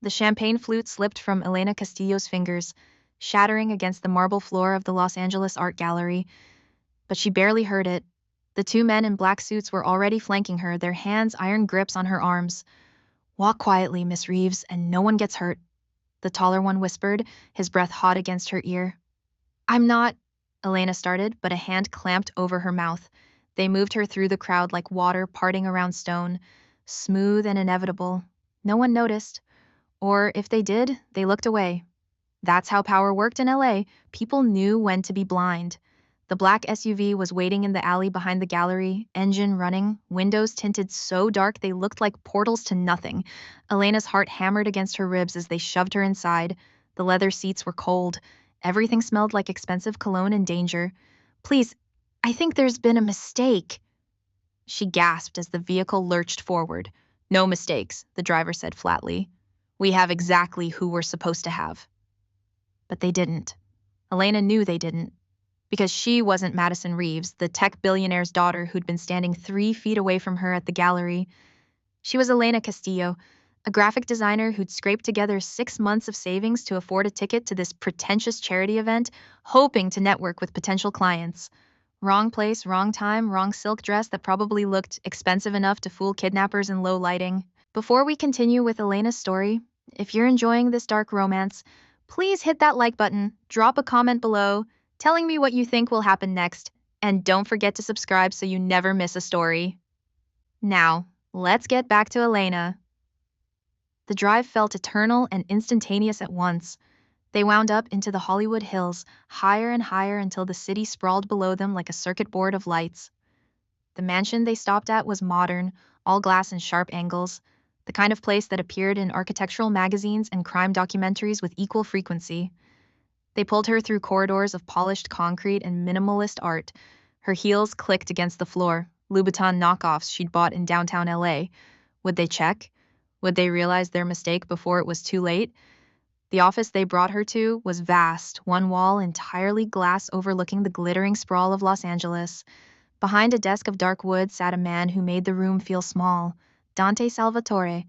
The champagne flute slipped from Elena Castillo's fingers, shattering against the marble floor of the Los Angeles Art Gallery. But she barely heard it. The two men in black suits were already flanking her, their hands iron grips on her arms. "Walk quietly, Miss Reeves, and no one gets hurt," the taller one whispered, his breath hot against her ear. "I'm not," Elena started, but a hand clamped over her mouth. They moved her through the crowd like water parting around stone, smooth and inevitable. No one noticed. Or if they did, they looked away. That's how power worked in LA. People knew when to be blind. The black SUV was waiting in the alley behind the gallery, engine running, windows tinted so dark they looked like portals to nothing. Elena's heart hammered against her ribs as they shoved her inside. The leather seats were cold. Everything smelled like expensive cologne and danger. "Please, I think there's been a mistake," she gasped as the vehicle lurched forward. "No mistakes," the driver said flatly. "We have exactly who we're supposed to have." But they didn't. Elena knew they didn't. Because she wasn't Madison Reeves, the tech billionaire's daughter who'd been standing 3 feet away from her at the gallery. She was Elena Castillo, a graphic designer who'd scraped together 6 months of savings to afford a ticket to this pretentious charity event, hoping to network with potential clients. Wrong place, wrong time, wrong silk dress that probably looked expensive enough to fool kidnappers in low lighting. Before we continue with Elena's story, if you're enjoying this dark romance, please hit that like button, drop a comment below, telling me what you think will happen next, and don't forget to subscribe so you never miss a story. Now, let's get back to Elena. The drive felt eternal and instantaneous at once. They wound up into the Hollywood Hills, higher and higher until the city sprawled below them like a circuit board of lights. The mansion they stopped at was modern, all glass and sharp angles, the kind of place that appeared in architectural magazines and crime documentaries with equal frequency. They pulled her through corridors of polished concrete and minimalist art. Her heels clicked against the floor, Louboutin knockoffs she'd bought in downtown LA. Would they check? Would they realize their mistake before it was too late? The office they brought her to was vast, one wall entirely glass overlooking the glittering sprawl of Los Angeles. Behind a desk of dark wood sat a man who made the room feel small, Dante Salvatore.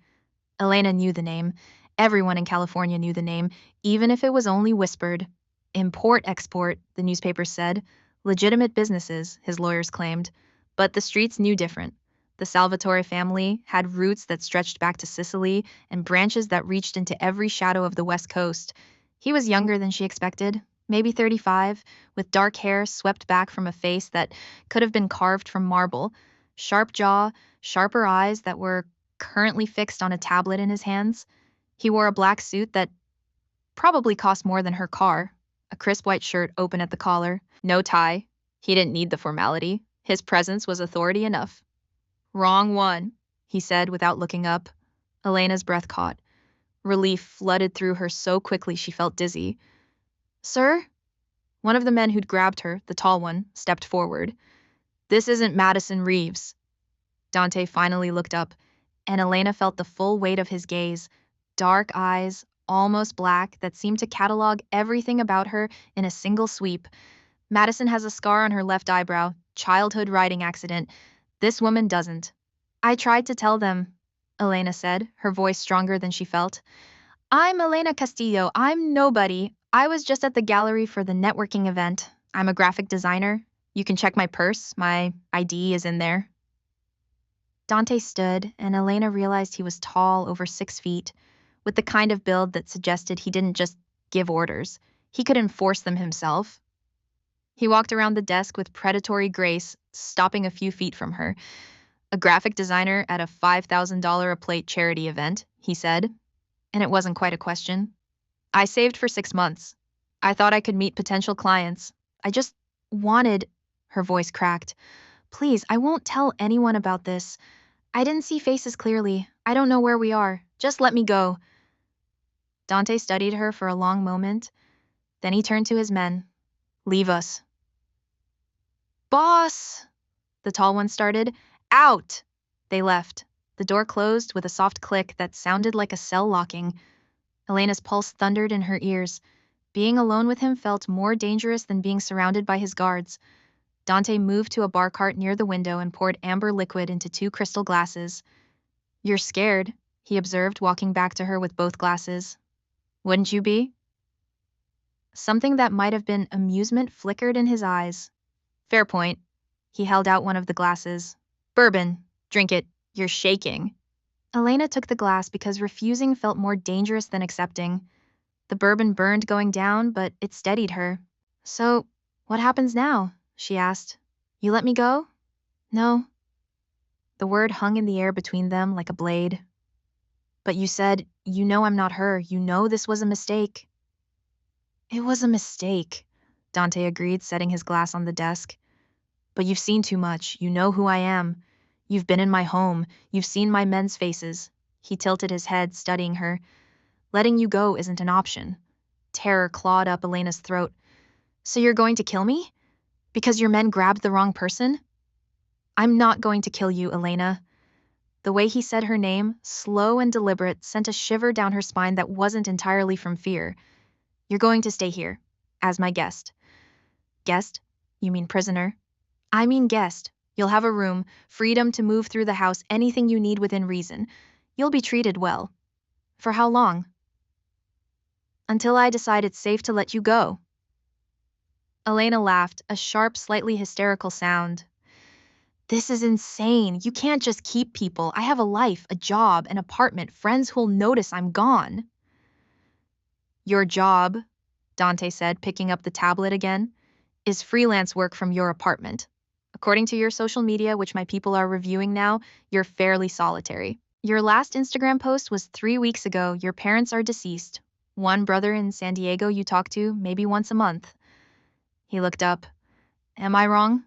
Elena knew the name. Everyone in California knew the name, even if it was only whispered. Import-export, the newspapers said. Legitimate businesses, his lawyers claimed. But the streets knew different. The Salvatore family had roots that stretched back to Sicily and branches that reached into every shadow of the West Coast. He was younger than she expected, maybe 35, with dark hair swept back from a face that could have been carved from marble, sharp jaw, sharper eyes that were currently fixed on a tablet in his hands. He wore a black suit that probably cost more than her car, a crisp white shirt open at the collar, no tie. He didn't need the formality. His presence was authority enough. "Wrong one," he said without looking up. Elena's breath caught. Relief flooded through her so quickly she felt dizzy. "Sir?" One of the men who'd grabbed her, the tall one, stepped forward. "This isn't Madison Reeves." Dante finally looked up, and Elena felt the full weight of his gaze. Dark eyes, almost black, that seemed to catalog everything about her in a single sweep. "Madison has a scar on her left eyebrow, childhood riding accident. This woman doesn't." "I tried to tell them," Elena said, her voice stronger than she felt. "I'm Elena Castillo. I'm nobody. I was just at the gallery for the networking event. I'm a graphic designer. You can check my purse. My ID is in there." Dante stood, and Elena realized he was tall, over 6 feet, with the kind of build that suggested he didn't just give orders. He could enforce them himself. He walked around the desk with predatory grace, stopping a few feet from her. "A graphic designer at a $5,000 a plate charity event," he said. And it wasn't quite a question. "I saved for 6 months. I thought I could meet potential clients. I just wanted," her voice cracked. "Please, I won't tell anyone about this. I didn't see faces clearly. I don't know where we are. Just let me go." Dante studied her for a long moment. Then he turned to his men. "Leave us." "Boss!" the tall one started. "Out!" They left. The door closed with a soft click that sounded like a cell locking. Elena's pulse thundered in her ears. Being alone with him felt more dangerous than being surrounded by his guards. Dante moved to a bar cart near the window and poured amber liquid into 2 crystal glasses. "You're scared," he observed, walking back to her with both glasses. Wouldn't you be? Something that might have been amusement flickered in his eyes. Fair point. He held out one of the glasses. Bourbon. Drink it. You're shaking. Elena took the glass because refusing felt more dangerous than accepting. The bourbon burned going down, but it steadied her. So, what happens now? She asked. You let me go? No. The word hung in the air between them like a blade. But you said, you know I'm not her. You know this was a mistake. It was a mistake, Dante agreed, setting his glass on the desk. But you've seen too much. You know who I am. You've been in my home. You've seen my men's faces. He tilted his head, studying her. Letting you go isn't an option. Terror clawed up Elena's throat. So you're going to kill me? Because your men grabbed the wrong person? I'm not going to kill you, Elena. The way he said her name, slow and deliberate, sent a shiver down her spine that wasn't entirely from fear. You're going to stay here, as my guest. Guest? You mean prisoner? I mean guest. You'll have a room, freedom to move through the house, anything you need within reason. You'll be treated well. For how long? Until I decide it's safe to let you go. Elena laughed, a sharp, slightly hysterical sound. This is insane. You can't just keep people. I have a life, a job, an apartment, friends who'll notice I'm gone. Your job, Dante said, picking up the tablet again, is freelance work from your apartment. According to your social media, which my people are reviewing now, you're fairly solitary. Your last Instagram post was 3 weeks ago. Your parents are deceased. One brother in San Diego you talk to maybe once a month. He looked up. Am I wrong?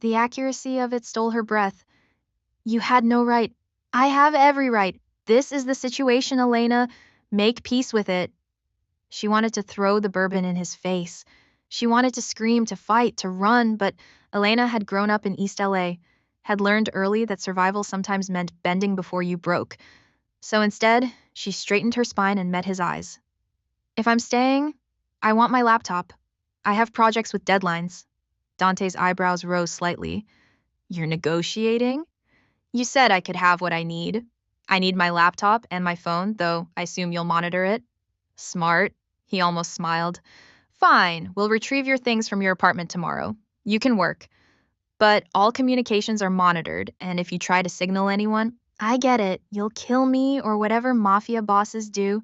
The accuracy of it stole her breath. You had no right. I have every right. This is the situation, Elena. Make peace with it. She wanted to throw the bourbon in his face. She wanted to scream, to fight, to run, but Elena had grown up in East LA, had learned early that survival sometimes meant bending before you broke. So instead, she straightened her spine and met his eyes. If I'm staying, I want my laptop. I have projects with deadlines. Dante's eyebrows rose slightly. You're negotiating? You said I could have what I need. I need my laptop and my phone, though I assume you'll monitor it. Smart. He almost smiled. Fine, we'll retrieve your things from your apartment tomorrow. You can work. But all communications are monitored, and if you try to signal anyone, I get it. You'll kill me or whatever Mafia bosses do.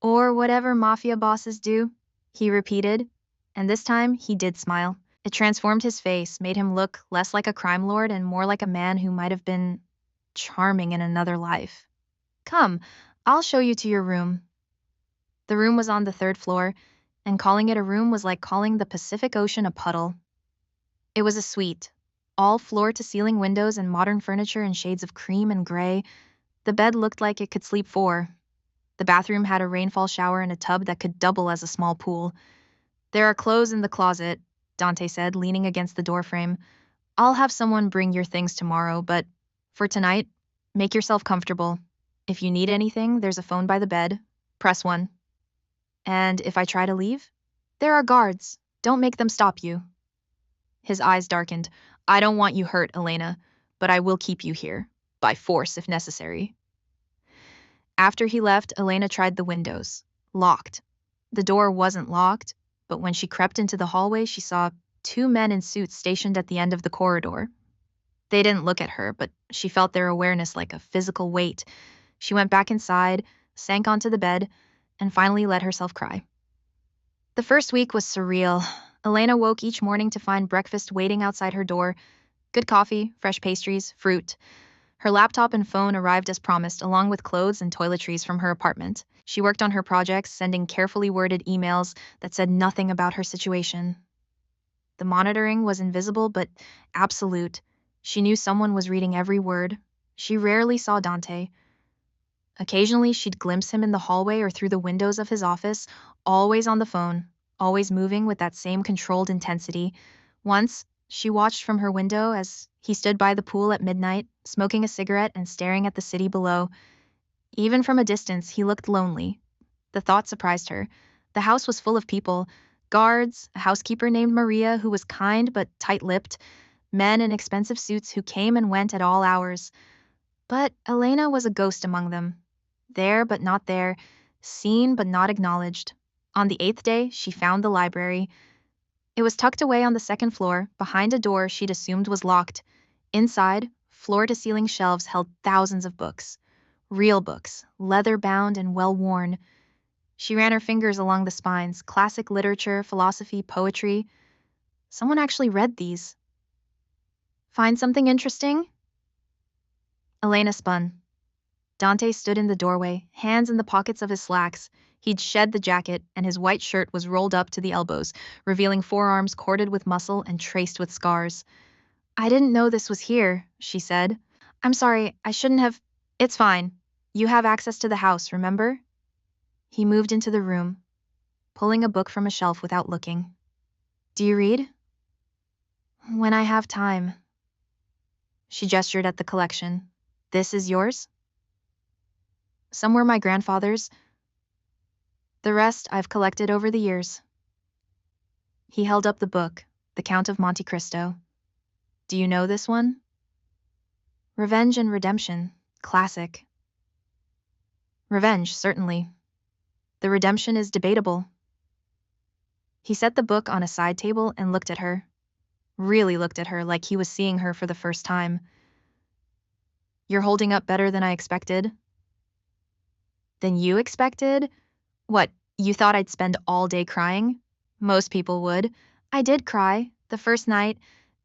Or whatever Mafia bosses do, he repeated. And this time, he did smile. It transformed his face, made him look less like a crime lord and more like a man who might have been charming in another life. Come, I'll show you to your room. The room was on the 3rd floor, and calling it a room was like calling the Pacific Ocean a puddle. It was a suite, all floor-to-ceiling windows and modern furniture in shades of cream and gray. The bed looked like it could sleep 4. The bathroom had a rainfall shower and a tub that could double as a small pool. There are clothes in the closet, Dante said, leaning against the doorframe. I'll have someone bring your things tomorrow, but for tonight, make yourself comfortable. If you need anything, there's a phone by the bed. Press 1. And if I try to leave? There are guards. Don't make them stop you. His eyes darkened. I don't want you hurt, Elena, but I will keep you here, by force if necessary. After he left, Elena tried the windows. Locked. The door wasn't locked, but when she crept into the hallway, she saw 2 men in suits stationed at the end of the corridor. They didn't look at her, but she felt their awareness like a physical weight. She went back inside, sank onto the bed, and finally let herself cry. The first week was surreal. Elena woke each morning to find breakfast waiting outside her door. Good coffee, fresh pastries, fruit. Her laptop and phone arrived as promised, along with clothes and toiletries from her apartment. She worked on her projects, sending carefully worded emails that said nothing about her situation. The monitoring was invisible but absolute. She knew someone was reading every word. She rarely saw Dante. Occasionally, she'd glimpse him in the hallway or through the windows of his office, always on the phone, always moving with that same controlled intensity. Once, she watched from her window as he stood by the pool at midnight, smoking a cigarette and staring at the city below. Even from a distance, he looked lonely. The thought surprised her. The house was full of people, guards, a housekeeper named Maria who was kind but tight-lipped, men in expensive suits who came and went at all hours. But Elena was a ghost among them. There but not there, seen but not acknowledged. On the 8th day, she found the library. It was tucked away on the 2nd floor, behind a door she'd assumed was locked. Inside, floor-to-ceiling shelves held thousands of books. Real books, leather-bound and well-worn. She ran her fingers along the spines, classic literature, philosophy, poetry. Someone actually read these. Find something interesting? Elena spun. Dante stood in the doorway, hands in the pockets of his slacks. He'd shed the jacket, and his white shirt was rolled up to the elbows, revealing forearms corded with muscle and traced with scars. I didn't know this was here, she said. I'm sorry, I shouldn't have. It's fine. You have access to the house, remember? He moved into the room, pulling a book from a shelf without looking. Do you read? When I have time. She gestured at the collection. This is yours? Some were my grandfather's. The rest I've collected over the years. He held up the book, The Count of Monte Cristo. Do you know this one? Revenge and Redemption, classic. Revenge, certainly. The redemption is debatable. He set the book on a side table and looked at her. Really looked at her like he was seeing her for the first time. You're holding up better than I expected. Than you expected? What, you thought I'd spend all day crying? Most people would. I did cry, the first night.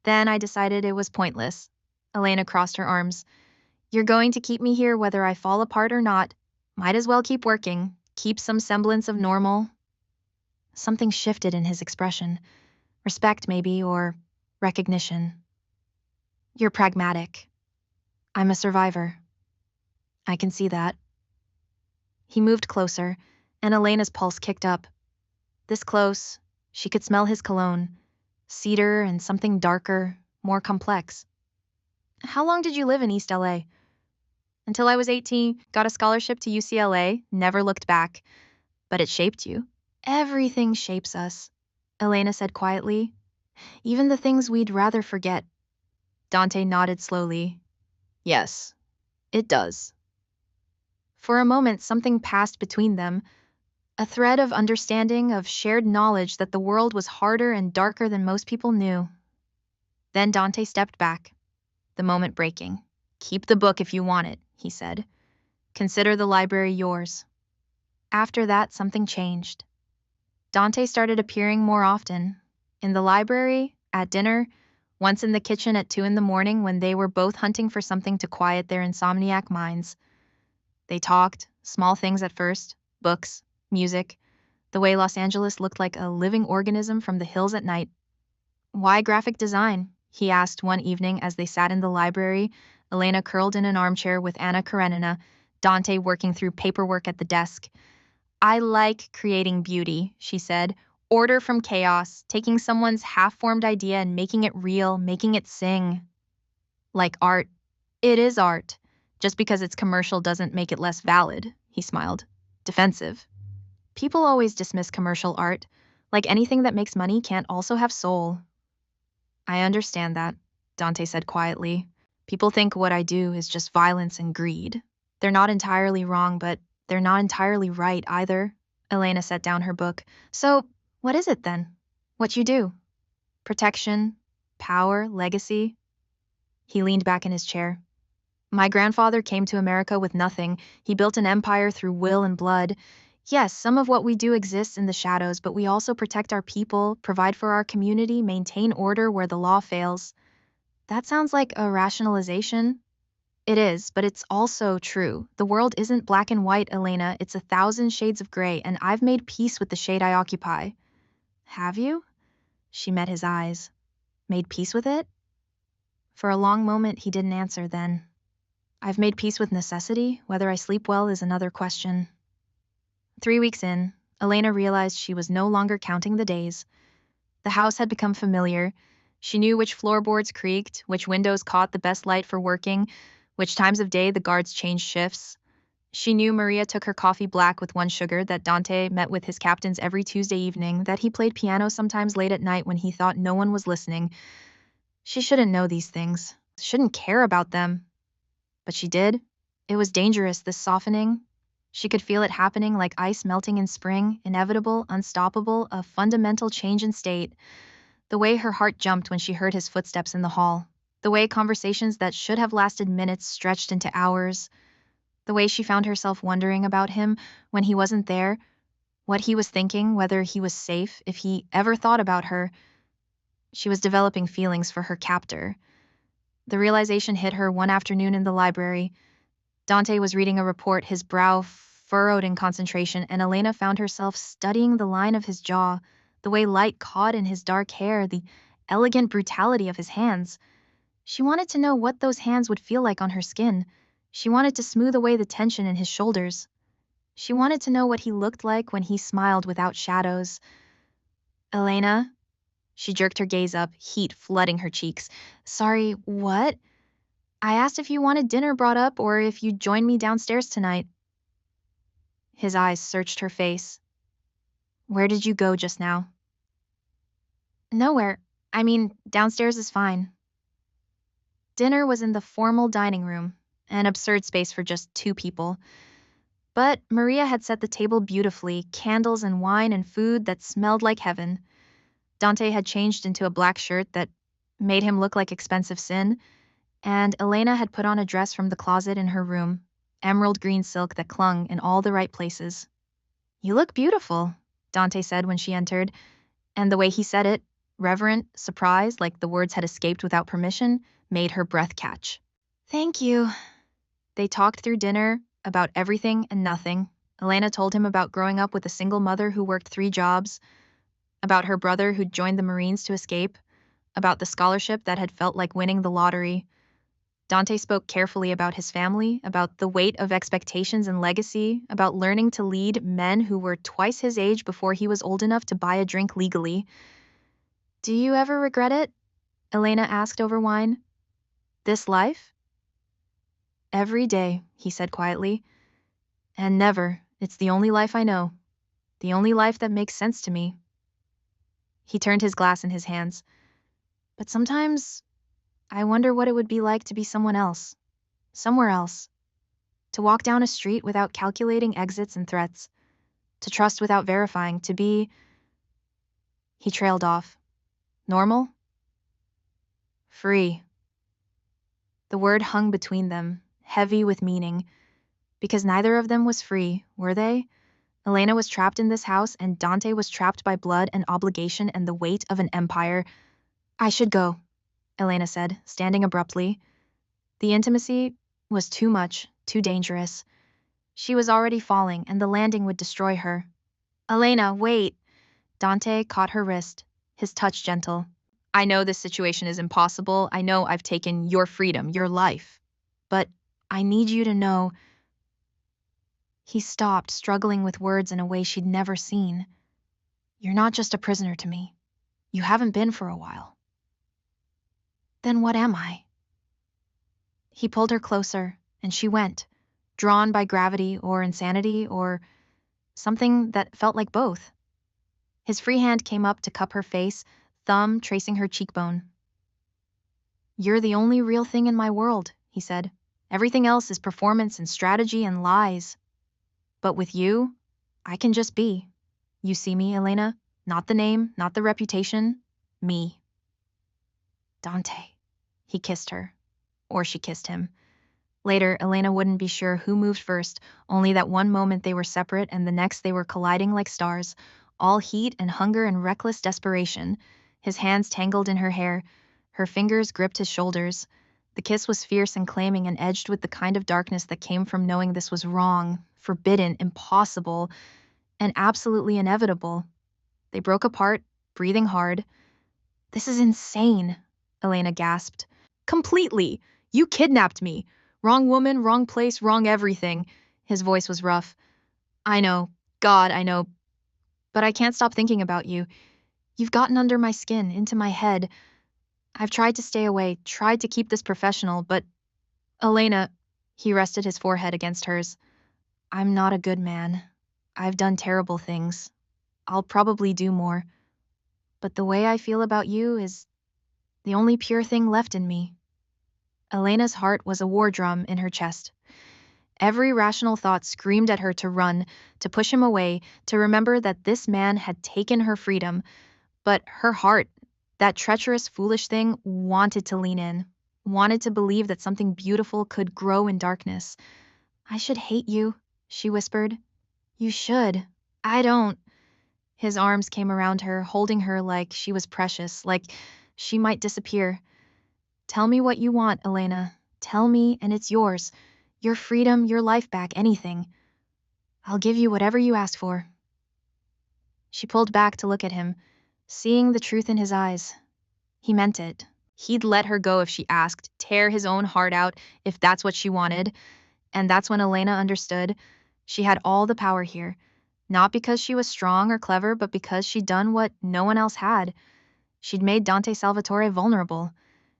Then I decided it was pointless. Elena crossed her arms. You're going to keep me here whether I fall apart or not. Might as well keep working. Keep some semblance of normal. Something shifted in his expression. Respect, maybe, or recognition. You're pragmatic. I'm a survivor. I can see that. He moved closer, and Elena's pulse kicked up. This close, she could smell his cologne. Cedar and something darker, more complex. How long did you live in East LA? Until I was 18, got a scholarship to UCLA, never looked back. But it shaped you. Everything shapes us, Elena said quietly. Even the things we'd rather forget. Dante nodded slowly. Yes, it does. For a moment, something passed between them. A thread of understanding, of shared knowledge that the world was harder and darker than most people knew. Then Dante stepped back, the moment breaking. Keep the book if you want it, he said. Consider the library yours. After that, something changed. Dante started appearing more often. In the library, at dinner, once in the kitchen at 2 a.m. when they were both hunting for something to quiet their insomniac minds. They talked, small things at first, books, music, the way Los Angeles looked like a living organism from the hills at night. Why graphic design? He asked one evening as they sat in the library, Elena curled in an armchair with Anna Karenina, Dante working through paperwork at the desk. I like creating beauty, she said. Order from chaos, taking someone's half-formed idea and making it real, making it sing. Like art. It is art. Just because it's commercial doesn't make it less valid, he smiled. Defensive. People always dismiss commercial art, like anything that makes money can't also have soul. I understand that, Dante said quietly. People think what I do is just violence and greed. They're not entirely wrong, but they're not entirely right either. Elena set down her book. So, what is it then? What you do? Protection, power, legacy? He leaned back in his chair. My grandfather came to America with nothing. He built an empire through will and blood. Yes, some of what we do exists in the shadows, but we also protect our people, provide for our community, maintain order where the law fails. That sounds like a rationalization. It is, but it's also true. The world isn't black and white, Elena. It's 1,000 shades of gray, and I've made peace with the shade I occupy. Have you? She met his eyes. Made peace with it? For a long moment, he didn't answer then. I've made peace with necessity. Whether I sleep well is another question. 3 weeks in, Elena realized she was no longer counting the days. The house had become familiar. She knew which floorboards creaked, which windows caught the best light for working, which times of day the guards changed shifts. She knew Maria took her coffee black with 1 sugar, that Dante met with his captains every Tuesday evening, that he played piano sometimes late at night when he thought no one was listening. She shouldn't know these things, shouldn't care about them. But she did. It was dangerous, this softening. She could feel it happening like ice melting in spring, inevitable, unstoppable, a fundamental change in state. The way her heart jumped when she heard his footsteps in the hall. The way conversations that should have lasted minutes stretched into hours. The way she found herself wondering about him when he wasn't there, what he was thinking, whether he was safe, if he ever thought about her. She was developing feelings for her captor. The realization hit her one afternoon in the library. Dante was reading a report, his brow furrowed in concentration, and Elena found herself studying the line of his jaw, the way light caught in his dark hair, the elegant brutality of his hands. She wanted to know what those hands would feel like on her skin. She wanted to smooth away the tension in his shoulders. She wanted to know what he looked like when he smiled without shadows. Elena? She jerked her gaze up, heat flooding her cheeks. Sorry, what? I asked if you wanted dinner brought up or if you'd join me downstairs tonight. His eyes searched her face. Where did you go just now? Nowhere. I mean, downstairs is fine. Dinner was in the formal dining room, an absurd space for just two people. But Maria had set the table beautifully, candles and wine and food that smelled like heaven. Dante had changed into a black shirt that made him look like expensive sin, and Elena had put on a dress from the closet in her room, emerald green silk that clung in all the right places. You look beautiful, Dante said when she entered, and the way he said it, reverent, surprised, like the words had escaped without permission, made her breath catch. Thank you. They talked through dinner about everything and nothing. Elena told him about growing up with a single mother who worked 3 jobs, about her brother who'd joined the Marines to escape, about the scholarship that had felt like winning the lottery. Dante spoke carefully about his family, about the weight of expectations and legacy, about learning to lead men who were twice his age before he was old enough to buy a drink legally. Do you ever regret it? Elena asked over wine. This life? Every day, he said quietly. And never. It's the only life I know. The only life that makes sense to me. He turned his glass in his hands. But sometimes I wonder what it would be like to be someone else. Somewhere else. To walk down a street without calculating exits and threats. To trust without verifying. To be... He trailed off. Normal? Free. The word hung between them, heavy with meaning. Because neither of them was free, were they? Elena was trapped in this house, and Dante was trapped by blood and obligation and the weight of an empire. I should go, Elena said, standing abruptly. The intimacy was too much, too dangerous. She was already falling, and the landing would destroy her. Elena, wait. Dante caught her wrist, his touch gentle. I know this situation is impossible. I know I've taken your freedom, your life. But I need you to know... He stopped, struggling with words in a way she'd never seen. You're not just a prisoner to me. You haven't been for a while. Then what am I? He pulled her closer, and she went, drawn by gravity or insanity or something that felt like both. His free hand came up to cup her face, thumb tracing her cheekbone. You're the only real thing in my world, he said. Everything else is performance and strategy and lies. But with you, I can just be. You see me, Elena? Not the name, not the reputation. Me. Dante. He kissed her. Or she kissed him. Later, Elena wouldn't be sure who moved first, only that one moment they were separate and the next they were colliding like stars, all heat and hunger and reckless desperation. His hands tangled in her hair. Her fingers gripped his shoulders. The kiss was fierce and claiming and edged with the kind of darkness that came from knowing this was wrong, forbidden, impossible, and absolutely inevitable. They broke apart, breathing hard. This is insane, Elena gasped. Completely. You kidnapped me. Wrong woman, wrong place, wrong everything. His voice was rough. I know. God, I know. But I can't stop thinking about you. You've gotten under my skin, into my head. I've tried to stay away, tried to keep this professional, but... Elena, he rested his forehead against hers. I'm not a good man. I've done terrible things. I'll probably do more. But the way I feel about you is the only pure thing left in me. Elena's heart was a war drum in her chest. Every rational thought screamed at her to run, to push him away, to remember that this man had taken her freedom. But her heart, that treacherous, foolish thing, wanted to lean in, wanted to believe that something beautiful could grow in darkness. "I should hate you," she whispered. "You should. I don't." His arms came around her, holding her like she was precious, like she might disappear. "Tell me what you want, Elena. Tell me, and it's yours. Your freedom, your life back, anything. I'll give you whatever you ask for." She pulled back to look at him, seeing the truth in his eyes. He meant it. He'd let her go if she asked, tear his own heart out if that's what she wanted. And that's when Elena understood she had all the power here, not because she was strong or clever, but because she'd done what no one else had. She'd made Dante Salvatore vulnerable.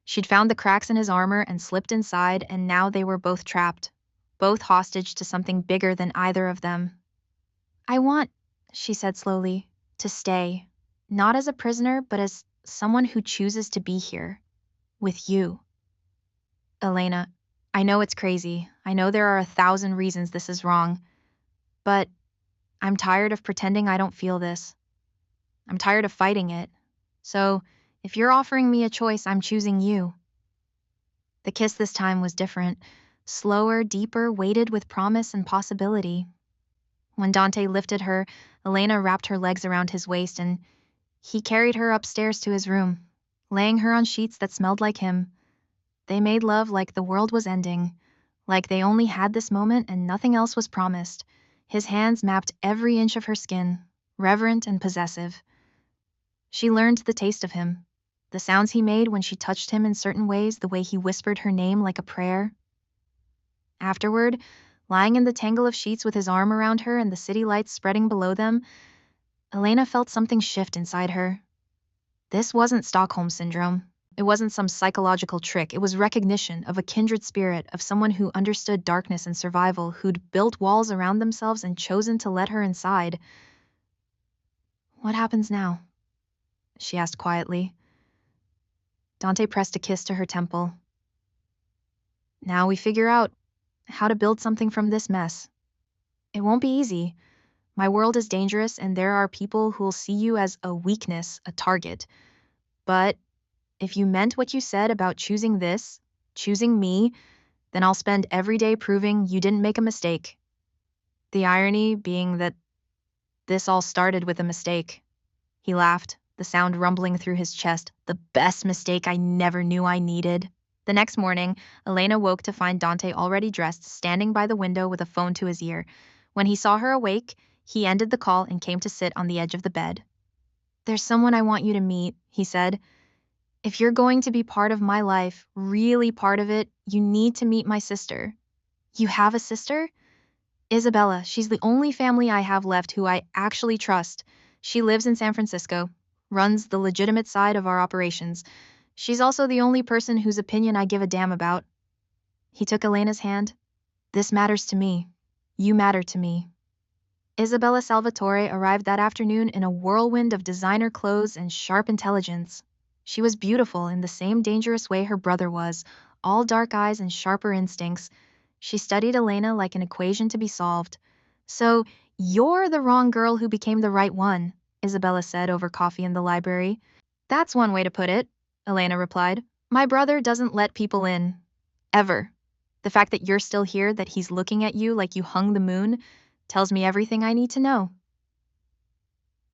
She'd found the cracks in his armor and slipped inside, and now they were both trapped, both hostage to something bigger than either of them. "I want," she said slowly, "to stay, not as a prisoner, but as someone who chooses to be here, with you." "Elena, I know it's crazy. I know there are 1,000 reasons this is wrong. But I'm tired of pretending I don't feel this. I'm tired of fighting it. So, if you're offering me a choice, I'm choosing you." The kiss this time was different. Slower, deeper, weighted with promise and possibility. When Dante lifted her, Elena wrapped her legs around his waist and he carried her upstairs to his room, laying her on sheets that smelled like him. They made love like the world was ending, like they only had this moment and nothing else was promised. His hands mapped every inch of her skin, reverent and possessive. She learned the taste of him, the sounds he made when she touched him in certain ways, the way he whispered her name like a prayer. Afterward, lying in the tangle of sheets with his arm around her and the city lights spreading below them, Elena felt something shift inside her. This wasn't Stockholm Syndrome. It wasn't some psychological trick. It was recognition of a kindred spirit, of someone who understood darkness and survival, who'd built walls around themselves and chosen to let her inside. "What happens now?" she asked quietly. Dante pressed a kiss to her temple. "Now we figure out how to build something from this mess. It won't be easy. My world is dangerous, and there are people who'll see you as a weakness, a target. But if you meant what you said about choosing this, choosing me, then I'll spend every day proving you didn't make a mistake." The irony being that this all started with a mistake. He laughed, the sound rumbling through his chest. "The best mistake I never knew I needed." The next morning, Elena woke to find Dante already dressed, standing by the window with a phone to his ear. When he saw her awake, he ended the call and came to sit on the edge of the bed. "There's someone I want you to meet," he said. "If you're going to be part of my life, really part of it, you need to meet my sister." "You have a sister?" "Isabella. She's the only family I have left who I actually trust. She lives in San Francisco, runs the legitimate side of our operations. She's also the only person whose opinion I give a damn about." He took Elena's hand. "This matters to me. You matter to me." Isabella Salvatore arrived that afternoon in a whirlwind of designer clothes and sharp intelligence. She was beautiful in the same dangerous way her brother was, all dark eyes and sharper instincts. She studied Elena like an equation to be solved. "So, you're the wrong girl who became the right one," Isabella said over coffee in the library. "That's one way to put it," Elena replied. "My brother doesn't let people in. Ever. The fact that you're still here, that he's looking at you like you hung the moon, tells me everything I need to know."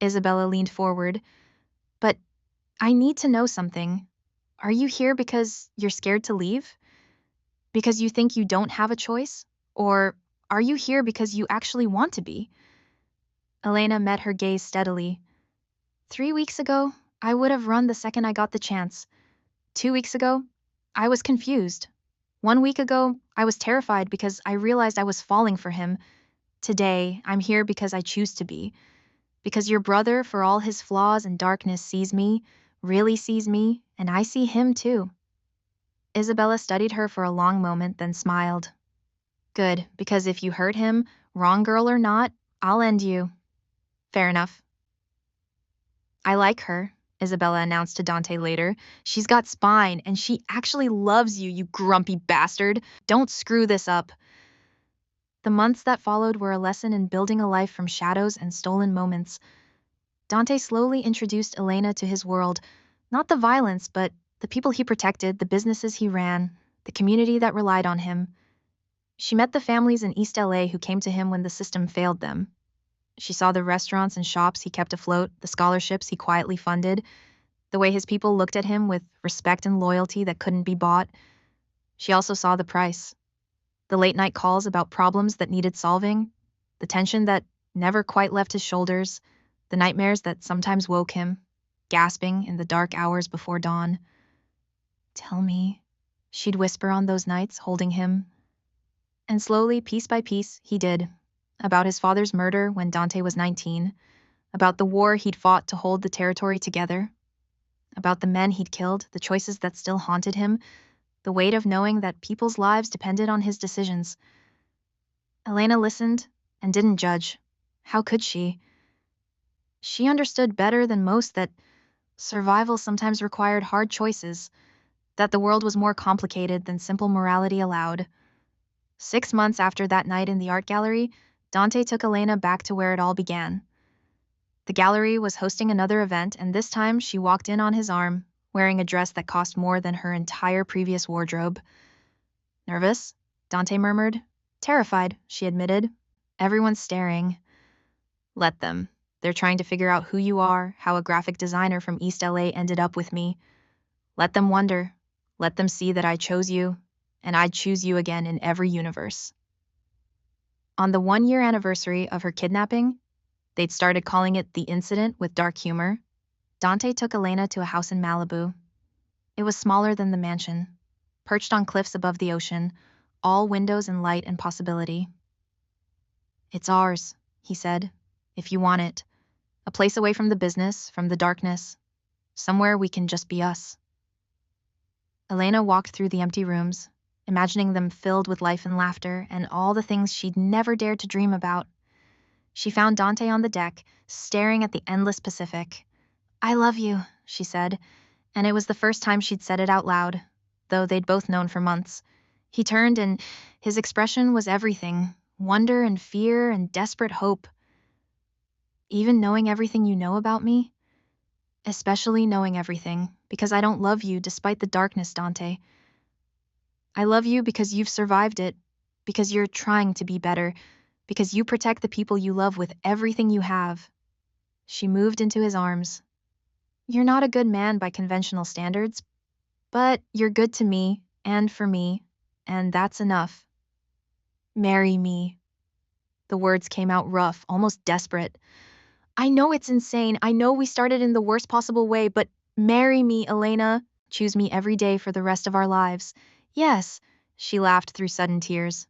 Isabella leaned forward. "But I need to know something. Are you here because you're scared to leave? Because you think you don't have a choice? Or are you here because you actually want to be?" Elena met her gaze steadily. 3 weeks ago, I would have run the second I got the chance. 2 weeks ago, I was confused. 1 week ago, I was terrified because I realized I was falling for him. Today, I'm here because I choose to be. Because your brother, for all his flaws and darkness, sees me, really sees me, and I see him too." Isabella studied her for a long moment, then smiled. "Good, because if you hurt him, wrong girl or not, I'll end you." "Fair enough." "I like her, Isabella announced to Dante later. She's got spine, and she actually loves you, you grumpy bastard. Don't screw this up. The months that followed were a lesson in building a life from shadows and stolen moments. Dante slowly introduced Elena to his world, not the violence, but the people he protected, the businesses he ran, the community that relied on him. She met the families in East LA who came to him when the system failed them. She saw the restaurants and shops he kept afloat, the scholarships he quietly funded, the way his people looked at him with respect and loyalty that couldn't be bought. She also saw the price. The late-night calls about problems that needed solving, the tension that never quite left his shoulders, the nightmares that sometimes woke him, gasping in the dark hours before dawn. "Tell me," she'd whisper on those nights, holding him. And slowly, piece by piece, he did. About his father's murder when Dante was 19, about the war he'd fought to hold the territory together, about the men he'd killed, the choices that still haunted him, the weight of knowing that people's lives depended on his decisions. Elena listened and didn't judge. How could she? She understood better than most that survival sometimes required hard choices, that the world was more complicated than simple morality allowed. 6 months after that night in the art gallery, Dante took Elena back to where it all began. The gallery was hosting another event, and this time she walked in on his arm, wearing a dress that cost more than her entire previous wardrobe. "Nervous?" Dante murmured. "Terrified," she admitted. "Everyone's staring." "Let them. They're trying to figure out who you are, how a graphic designer from East LA ended up with me. Let them wonder. Let them see that I chose you, and I'd choose you again in every universe." On the 1-year anniversary of her kidnapping, they'd started calling it the incident with dark humor, Dante took Elena to a house in Malibu. It was smaller than the mansion, perched on cliffs above the ocean, all windows and light and possibility. "It's ours," he said, "if you want it. A place away from the business, from the darkness. Somewhere we can just be us." Elena walked through the empty rooms, imagining them filled with life and laughter and all the things she'd never dared to dream about. She found Dante on the deck, staring at the endless Pacific. "I love you," she said, and it was the first time she'd said it out loud, though they'd both known for months. He turned, and his expression was everything, wonder and fear and desperate hope. "Even knowing everything you know about me?" "Especially knowing everything, because I don't love you despite the darkness, Dante. I love you because you've survived it, because you're trying to be better, because you protect the people you love with everything you have." She moved into his arms. "You're not a good man by conventional standards, but you're good to me and for me, and that's enough. Marry me." The words came out rough, almost desperate. "I know it's insane. I know we started in the worst possible way, but marry me, Elena. Choose me every day for the rest of our lives." "Yes," she laughed through sudden tears.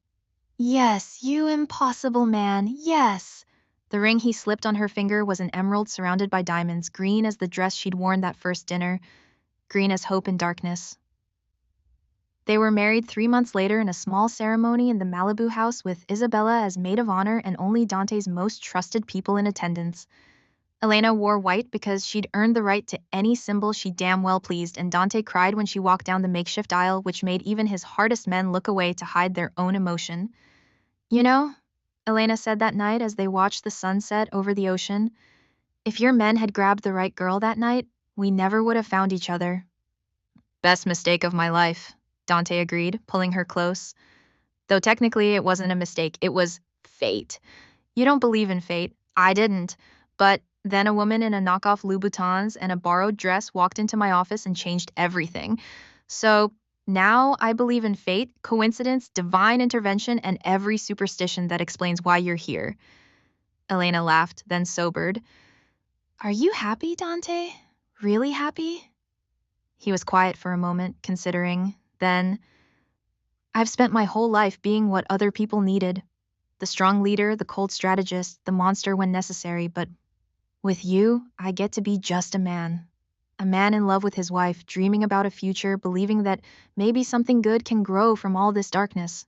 "Yes, you impossible man, yes." The ring he slipped on her finger was an emerald surrounded by diamonds, green as the dress she'd worn that first dinner, green as hope in darkness. They were married 3 months later in a small ceremony in the Malibu house with Isabella as maid of honor and only Dante's most trusted people in attendance. Elena wore white because she'd earned the right to any symbol she damn well pleased, and Dante cried when she walked down the makeshift aisle, which made even his hardest men look away to hide their own emotion. "You know," Elena said that night as they watched the sunset over the ocean, "if your men had grabbed the right girl that night, we never would have found each other." "Best mistake of my life," Dante agreed, pulling her close. "Though technically it wasn't a mistake, it was fate. You don't believe in fate. I didn't. But then a woman in a knockoff Louboutins and a borrowed dress walked into my office and changed everything. So now I believe in fate, coincidence, divine intervention, and every superstition that explains why you're here." Elena laughed, then sobered. "Are you happy, Dante? Really happy?" He was quiet for a moment, considering. Then, "I've spent my whole life being what other people needed. The strong leader, the cold strategist, the monster when necessary, but with you, I get to be just a man. A man in love with his wife, dreaming about a future, believing that maybe something good can grow from all this darkness.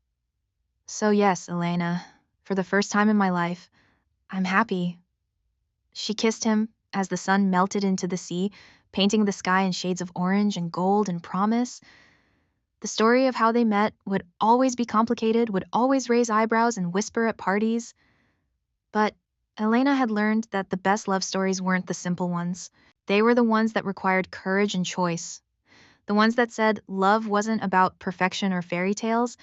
So yes, Elena, for the first time in my life, I'm happy." She kissed him, as the sun melted into the sea, painting the sky in shades of orange and gold and promise. The story of how they met would always be complicated, would always raise eyebrows and whisper at parties. But Elena had learned that the best love stories weren't the simple ones. They were the ones that required courage and choice. The ones that said love wasn't about perfection or fairy tales,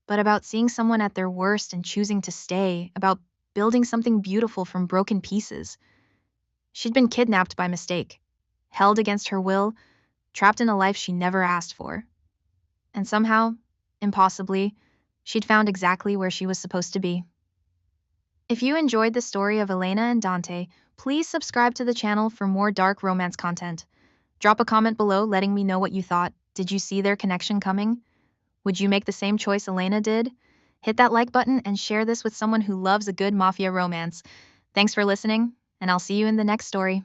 but about seeing someone at their worst and choosing to stay, about building something beautiful from broken pieces. She'd been kidnapped by mistake, held against her will, trapped in a life she never asked for. And somehow, impossibly, she'd found exactly where she was supposed to be. If you enjoyed the story of Elena and Dante, please subscribe to the channel for more dark romance content. Drop a comment below letting me know what you thought. Did you see their connection coming? Would you make the same choice Elena did? Hit that like button and share this with someone who loves a good mafia romance. Thanks for listening, and I'll see you in the next story.